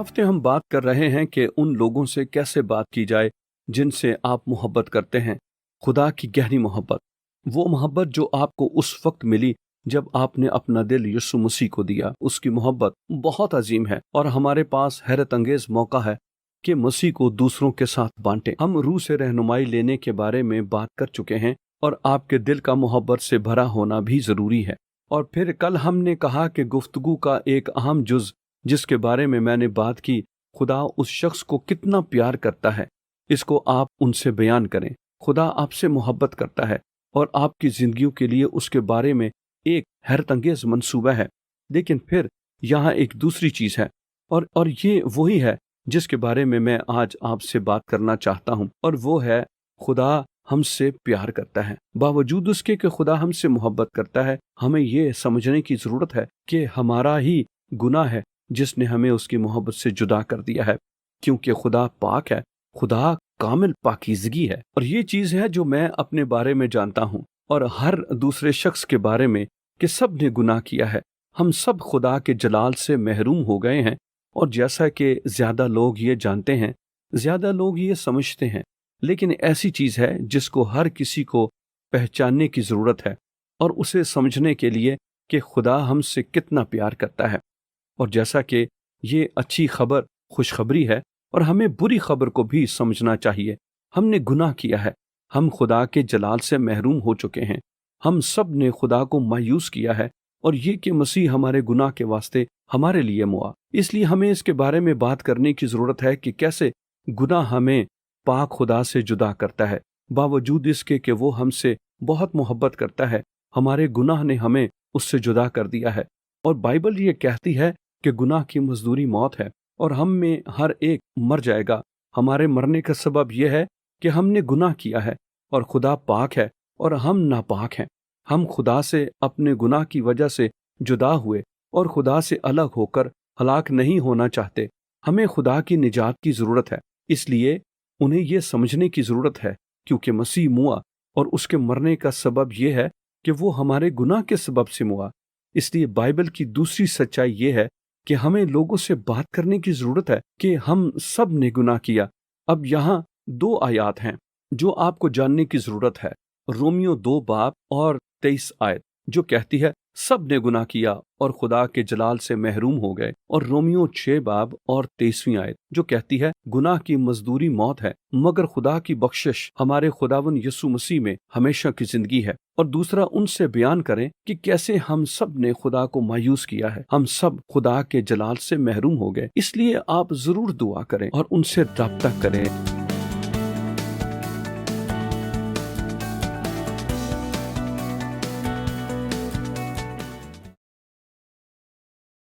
हफ्ते हम बात कर रहे हैं कि उन लोगों से कैसे बात की जाए जिनसे आप मोहब्बत करते हैं। खुदा की गहरी मोहब्बत, वो मोहब्बत जो आपको उस वक्त मिली जब आपने अपना दिल यीशु मसीह को दिया। उसकी मोहब्बत बहुत अजीम है और हमारे पास हैरत अंगेज मौका है कि मसीह को दूसरों के साथ बांटें। हम रूह से रहनुमाई लेने के बारे में बात कर चुके हैं और आपके दिल का मोहब्बत से भरा होना भी जरूरी है। और फिर कल हमने कहा कि गुफ्तगू का एक अहम जुज जिसके बारे में मैंने बात की, खुदा उस शख्स को कितना प्यार करता है, इसको आप उनसे बयान करें। खुदा आपसे मोहब्बत करता है और आपकी जिंदगियों के लिए उसके बारे में एक हैरत अंगेज मंसूबा है। लेकिन फिर यहाँ एक दूसरी चीज है और ये वही है जिसके बारे में मैं आज आपसे बात करना चाहता हूँ, और वो है खुदा हमसे प्यार करता है। बावजूद उसके कि खुदा हमसे मोहब्बत करता है, हमें ये समझने की जरूरत है कि हमारा ही गुनाह है जिसने हमें उसकी मोहब्बत से जुदा कर दिया है, क्योंकि खुदा पाक है, खुदा कामिल पाकीज़गी है। और ये चीज है जो मैं अपने बारे में जानता हूँ और हर दूसरे शख्स के बारे में कि सब ने गुनाह किया है। हम सब खुदा के जलाल से महरूम हो गए हैं। और जैसा कि ज्यादा लोग ये जानते हैं, ज्यादा लोग ये समझते हैं, लेकिन ऐसी चीज है जिसको हर किसी को पहचानने की जरूरत है और उसे समझने के लिए कि खुदा हमसे कितना प्यार करता है। और जैसा कि ये अच्छी खबर खुशखबरी है, और हमें बुरी खबर को भी समझना चाहिए। हमने गुनाह किया है, हम खुदा के जलाल से महरूम हो चुके हैं। हम सब ने खुदा को मायूस किया है, और ये कि मसीह हमारे गुनाह के वास्ते हमारे लिए मुआ। इसलिए हमें इसके बारे में बात करने की जरूरत है कि कैसे गुनाह हमें पाक खुदा से जुदा करता है। बावजूद इसके कि वो हमसे बहुत मोहब्बत करता है, हमारे गुनाह ने हमें उससे जुदा कर दिया है। और बाइबल ये कहती है कि गुनाह की मजदूरी मौत है और हम में हर एक मर जाएगा। हमारे मरने का सबब यह है कि हमने गुनाह किया है और खुदा पाक है और हम नापाक हैं। हम खुदा से अपने गुनाह की वजह से जुदा हुए और खुदा से अलग होकर हलाक नहीं होना चाहते। हमें खुदा की निजात की जरूरत है, इसलिए उन्हें यह समझने की जरूरत है क्योंकि मसीह मुआ और उसके मरने का सबब यह है कि वो हमारे गुनाह के सबब से मुआ। इसलिए बाइबल की दूसरी सच्चाई ये है कि हमें लोगों से बात करने की जरूरत है कि हम सब ने गुनाह किया। अब यहाँ 2 आयत हैं जो आपको जानने की जरूरत है। रोमियो 2 बाब और 23 आयत जो कहती है सब ने गुनाह किया और खुदा के जलाल से महरूम हो गए, और रोमियो 6 बाब और 23वीं आयत जो कहती है गुनाह की मजदूरी मौत है, मगर खुदा की बख्शिश हमारे खुदावन यीशु मसीह में हमेशा की जिंदगी है। और दूसरा, उनसे बयान करें कि कैसे हम सब ने खुदा को मायूस किया है, हम सब खुदा के जलाल से महरूम हो गए। इसलिए आप जरूर दुआ करें और उनसे राब्ता करें।